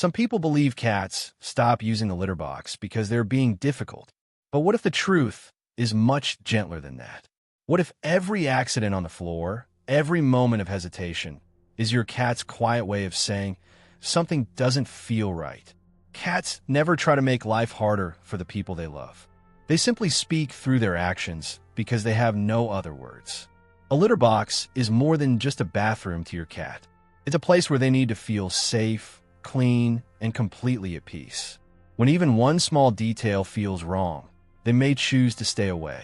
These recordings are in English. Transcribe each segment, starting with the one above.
Some people believe cats stop using the litter box because they're being difficult. But what if the truth is much gentler than that? What if every accident on the floor, every moment of hesitation, is your cat's quiet way of saying something doesn't feel right? Cats never try to make life harder for the people they love. They simply speak through their actions because they have no other words. A litter box is more than just a bathroom to your cat. It's a place where they need to feel safe, clean, and completely at peace. When even one small detail feels wrong, they may choose to stay away.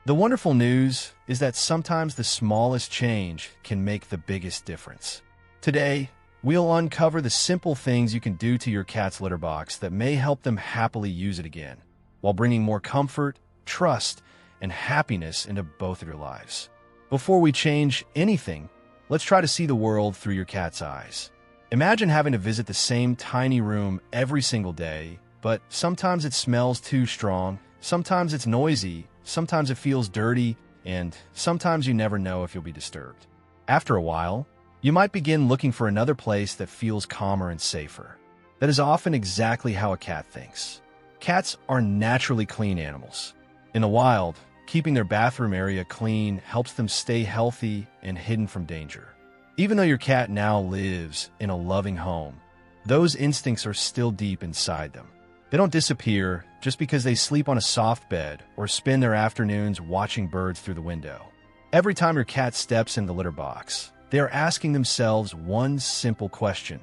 The wonderful news is that sometimes the smallest change can make the biggest difference. Today, we'll uncover the simple things you can do to your cat's litter box that may help them happily use it again, while bringing more comfort, trust, and happiness into both of your lives. Before we change anything, let's try to see the world through your cat's eyes. Imagine having to visit the same tiny room every single day, but sometimes it smells too strong, sometimes it's noisy, sometimes it feels dirty, and sometimes you never know if you'll be disturbed. After a while, you might begin looking for another place that feels calmer and safer. That is often exactly how a cat thinks. Cats are naturally clean animals. In the wild, keeping their bathroom area clean helps them stay healthy and hidden from danger. Even though your cat now lives in a loving home, those instincts are still deep inside them. They don't disappear just because they sleep on a soft bed or spend their afternoons watching birds through the window. Every time your cat steps in the litter box, they are asking themselves one simple question: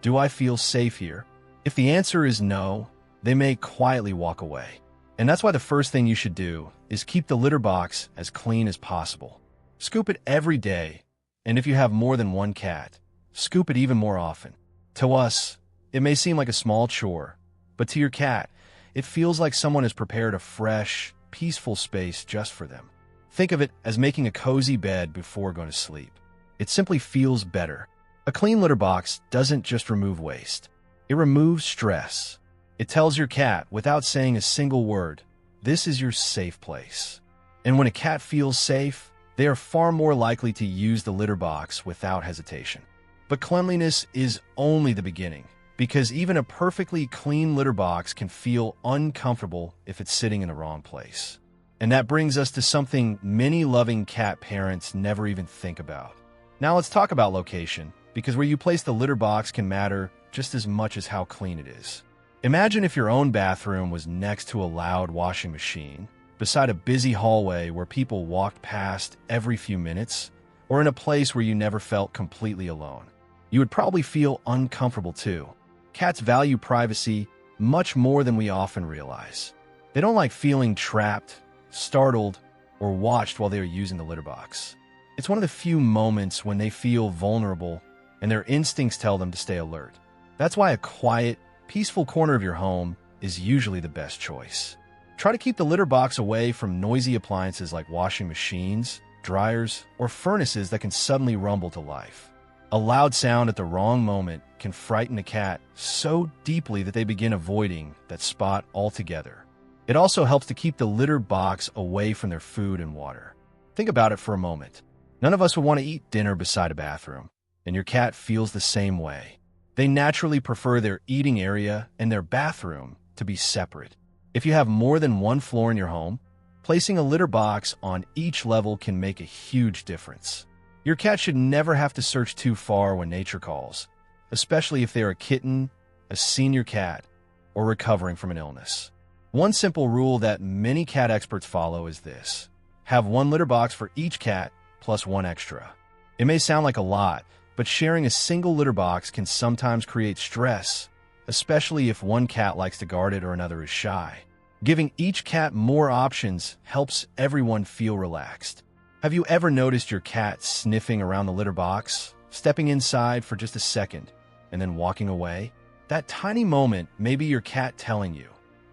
do I feel safe here? If the answer is no, they may quietly walk away. And that's why the first thing you should do is keep the litter box as clean as possible. Scoop it every day, and if you have more than one cat, scoop it even more often. To us, it may seem like a small chore, but to your cat, it feels like someone has prepared a fresh, peaceful space just for them. Think of it as making a cozy bed before going to sleep. It simply feels better. A clean litter box doesn't just remove waste. It removes stress. It tells your cat, without saying a single word, this is your safe place. And when a cat feels safe, they are far more likely to use the litter box without hesitation. But cleanliness is only the beginning, because even a perfectly clean litter box can feel uncomfortable if it's sitting in the wrong place. And that brings us to something many loving cat parents never even think about. Now let's talk about location, because where you place the litter box can matter just as much as how clean it is. Imagine if your own bathroom was next to a loud washing machine, beside a busy hallway where people walked past every few minutes, or in a place where you never felt completely alone. You would probably feel uncomfortable too. Cats value privacy much more than we often realize. They don't like feeling trapped, startled, or watched while they are using the litter box. It's one of the few moments when they feel vulnerable and their instincts tell them to stay alert. That's why a quiet, peaceful corner of your home is usually the best choice. Try to keep the litter box away from noisy appliances like washing machines, dryers, or furnaces that can suddenly rumble to life. A loud sound at the wrong moment can frighten a cat so deeply that they begin avoiding that spot altogether. It also helps to keep the litter box away from their food and water. Think about it for a moment. None of us would want to eat dinner beside a bathroom, and your cat feels the same way. They naturally prefer their eating area and their bathroom to be separate. If you have more than one floor in your home, placing a litter box on each level can make a huge difference. Your cat should never have to search too far when nature calls, especially if they're a kitten, a senior cat, or recovering from an illness. One simple rule that many cat experts follow is this: have one litter box for each cat plus one extra. It may sound like a lot, but sharing a single litter box can sometimes create stress, especially if one cat likes to guard it or another is shy. Giving each cat more options helps everyone feel relaxed. Have you ever noticed your cat sniffing around the litter box, stepping inside for just a second, and then walking away? That tiny moment may be your cat telling you,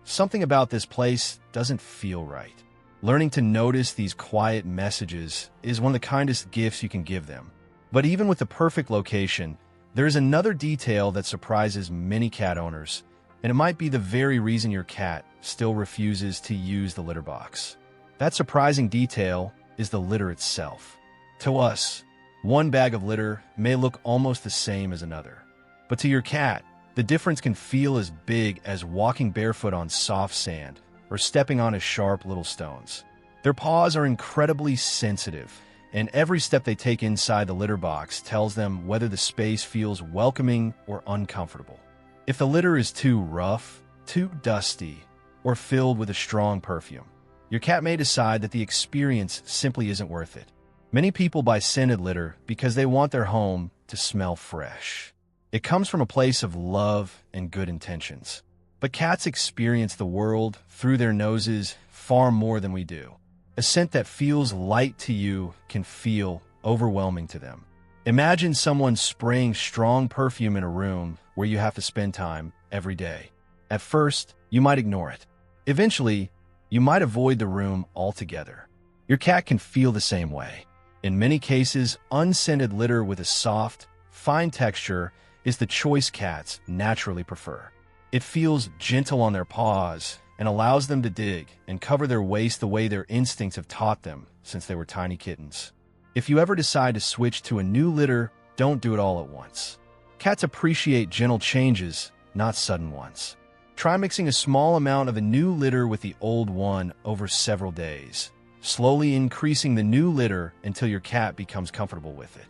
something about this place doesn't feel right. Learning to notice these quiet messages is one of the kindest gifts you can give them. But even with the perfect location, there is another detail that surprises many cat owners, and it might be the very reason your cat still refuses to use the litter box. That surprising detail is the litter itself. To us, one bag of litter may look almost the same as another, but to your cat, The difference can feel as big as walking barefoot on soft sand or stepping on sharp little stones. Their paws are incredibly sensitive, and every step they take inside the litter box tells them whether the space feels welcoming or uncomfortable. If the litter is too rough, too dusty, or filled with a strong perfume, your cat may decide that the experience simply isn't worth it. Many people buy scented litter because they want their home to smell fresh. It comes from a place of love and good intentions. But cats experience the world through their noses far more than we do. A scent that feels light to you can feel overwhelming to them. Imagine someone spraying strong perfume in a room where you have to spend time every day. At first, you might ignore it. Eventually, you might avoid the room altogether. Your cat can feel the same way. In many cases, unscented litter with a soft, fine texture is the choice cats naturally prefer. It feels gentle on their paws and allows them to dig and cover their waist the way their instincts have taught them since they were tiny kittens. If you ever decide to switch to a new litter, don't do it all at once. Cats appreciate gentle changes, not sudden ones. Try mixing a small amount of a new litter with the old one over several days, slowly increasing the new litter until your cat becomes comfortable with it.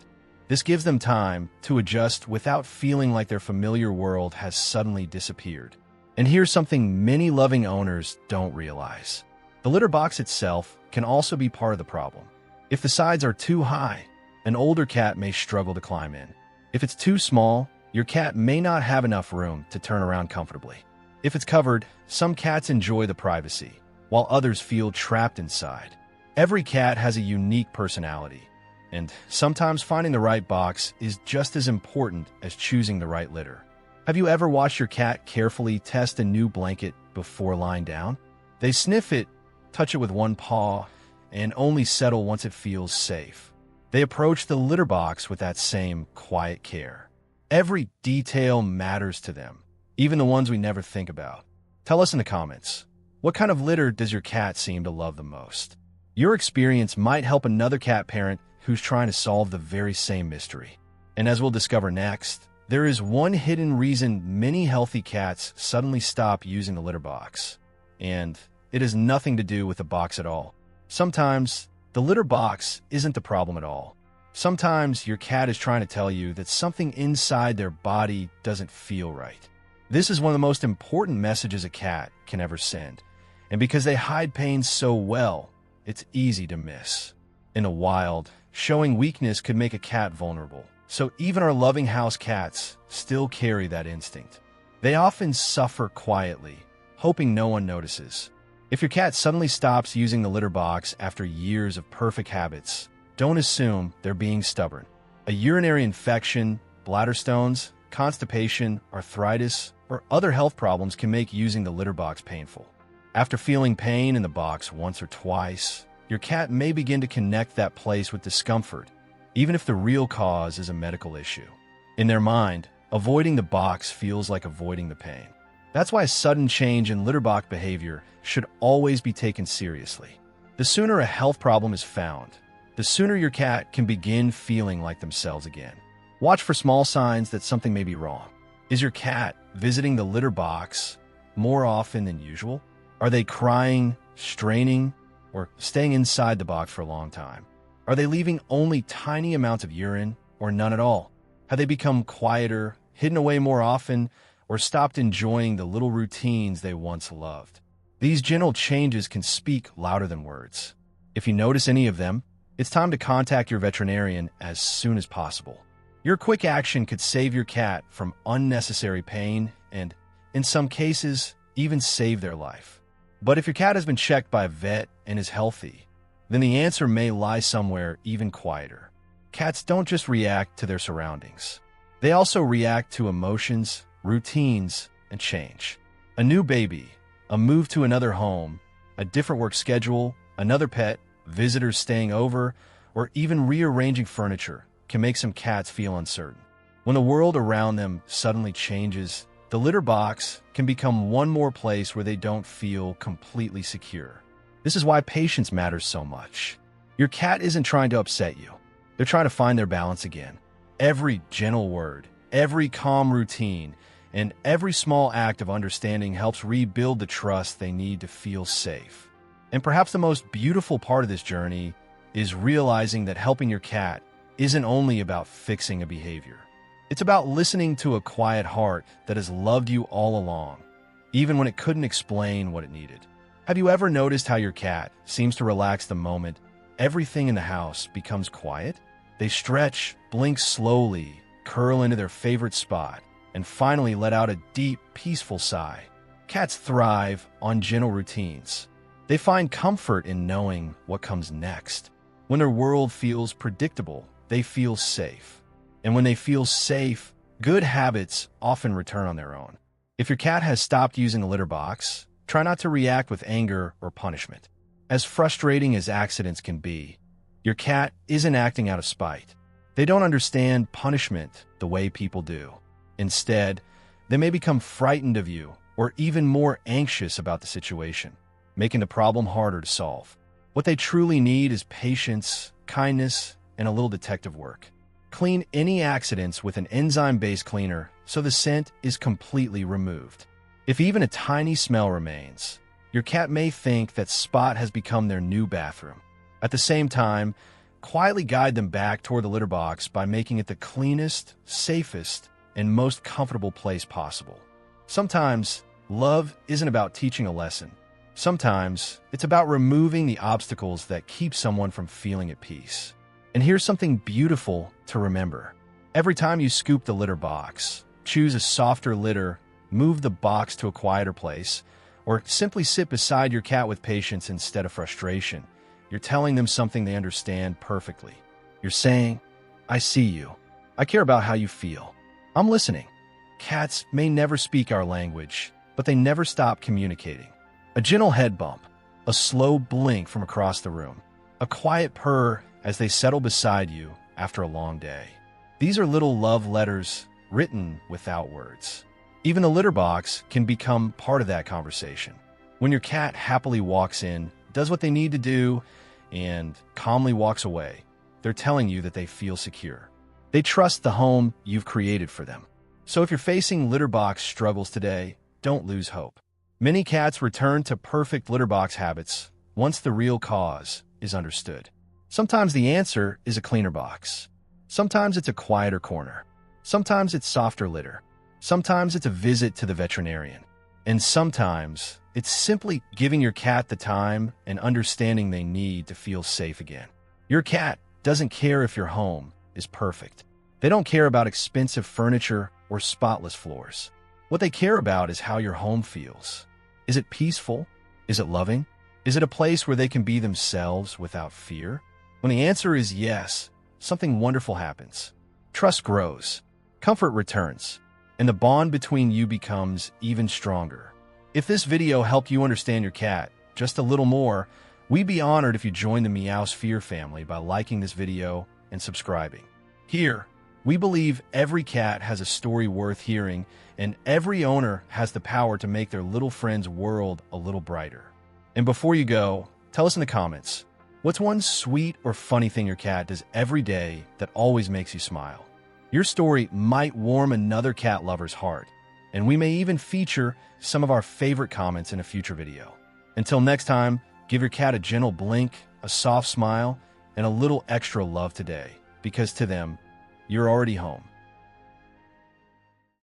This gives them time to adjust without feeling like their familiar world has suddenly disappeared. And here's something many loving owners don't realize. The litter box itself can also be part of the problem. If the sides are too high, an older cat may struggle to climb in. If it's too small, your cat may not have enough room to turn around comfortably. If it's covered, some cats enjoy the privacy, while others feel trapped inside. Every cat has a unique personality, and sometimes finding the right box is just as important as choosing the right litter. Have you ever watched your cat carefully test a new blanket before lying down? They sniff it, touch it with one paw, and only settle once it feels safe. They approach the litter box with that same quiet care. Every detail matters to them, even the ones we never think about. Tell us in the comments, what kind of litter does your cat seem to love the most? Your experience might help another cat parent who's trying to solve the very same mystery. And as we'll discover next, there is one hidden reason many healthy cats suddenly stop using the litter box. And it has nothing to do with the box at all. Sometimes, the litter box isn't the problem at all. Sometimes your cat is trying to tell you that something inside their body doesn't feel right. This is one of the most important messages a cat can ever send. And because they hide pain so well, it's easy to miss. In the wild, showing weakness could make a cat vulnerable. So even our loving house cats still carry that instinct. They often suffer quietly, hoping no one notices. If your cat suddenly stops using the litter box after years of perfect habits, don't assume they're being stubborn. A urinary infection, bladder stones, constipation, arthritis, or other health problems can make using the litter box painful. After feeling pain in the box once or twice, your cat may begin to connect that place with discomfort, even if the real cause is a medical issue. In their mind, avoiding the box feels like avoiding the pain. That's why a sudden change in litter box behavior should always be taken seriously. The sooner a health problem is found, the sooner your cat can begin feeling like themselves again. Watch for small signs that something may be wrong. Is your cat visiting the litter box more often than usual? Are they crying, straining, or staying inside the box for a long time? Are they leaving only tiny amounts of urine or none at all? Have they become quieter, hidden away more often, or stopped enjoying the little routines they once loved? These gentle changes can speak louder than words. If you notice any of them, it's time to contact your veterinarian as soon as possible. Your quick action could save your cat from unnecessary pain and, in some cases, even save their life. But if your cat has been checked by a vet and is healthy, then the answer may lie somewhere even quieter. Cats don't just react to their surroundings. They also react to emotions, routines, and change. A new baby, a move to another home, a different work schedule, another pet, visitors staying over, or even rearranging furniture can make some cats feel uncertain. When the world around them suddenly changes, the litter box can become one more place where they don't feel completely secure. This is why patience matters so much. Your cat isn't trying to upset you. They're trying to find their balance again. Every gentle word, every calm routine, and every small act of understanding helps rebuild the trust they need to feel safe. And perhaps the most beautiful part of this journey is realizing that helping your cat isn't only about fixing a behavior. It's about listening to a quiet heart that has loved you all along, even when it couldn't explain what it needed. Have you ever noticed how your cat seems to relax the moment everything in the house becomes quiet? They stretch, blink slowly, curl into their favorite spot, and finally let out a deep, peaceful sigh. Cats thrive on gentle routines. They find comfort in knowing what comes next. When their world feels predictable, they feel safe. And when they feel safe, good habits often return on their own. If your cat has stopped using the litter box, try not to react with anger or punishment. As frustrating as accidents can be, your cat isn't acting out of spite. They don't understand punishment the way people do. Instead, they may become frightened of you or even more anxious about the situation, making the problem harder to solve. What they truly need is patience, kindness, and a little detective work. Clean any accidents with an enzyme-based cleaner so the scent is completely removed. If even a tiny smell remains, your cat may think that spot has become their new bathroom. At the same time, quietly guide them back toward the litter box by making it the cleanest, safest, and most comfortable place possible. Sometimes, love isn't about teaching a lesson. Sometimes, it's about removing the obstacles that keep someone from feeling at peace. And here's something beautiful to remember. Every time you scoop the litter box, choose a softer litter, move the box to a quieter place, or simply sit beside your cat with patience instead of frustration, you're telling them something they understand perfectly. You're saying, I see you. I care about how you feel. I'm listening. Cats may never speak our language, but they never stop communicating. A gentle head bump, a slow blink from across the room, a quiet purr as they settle beside you after a long day. These are little love letters written without words. Even the litter box can become part of that conversation. When your cat happily walks in, does what they need to do, and calmly walks away, they're telling you that they feel secure. They trust the home you've created for them. So if you're facing litter box struggles today, don't lose hope. Many cats return to perfect litter box habits once the real cause is understood. Sometimes the answer is a cleaner box. Sometimes it's a quieter corner. Sometimes it's softer litter. Sometimes it's a visit to the veterinarian. And sometimes it's simply giving your cat the time and understanding they need to feel safe again. Your cat doesn't care if your home is perfect. They don't care about expensive furniture or spotless floors. What they care about is how your home feels. Is it peaceful? Is it loving? Is it a place where they can be themselves without fear? When the answer is yes, something wonderful happens. Trust grows, comfort returns, and the bond between you becomes even stronger. If this video helped you understand your cat just a little more, we'd be honored if you join the Meow Sphere family by liking this video and subscribing. Here, we believe every cat has a story worth hearing, and every owner has the power to make their little friend's world a little brighter. And before you go, tell us in the comments, what's one sweet or funny thing your cat does every day that always makes you smile? Your story might warm another cat lover's heart, and we may even feature some of our favorite comments in a future video. Until next time, give your cat a gentle blink, a soft smile, and a little extra love today, because to them, you're already home.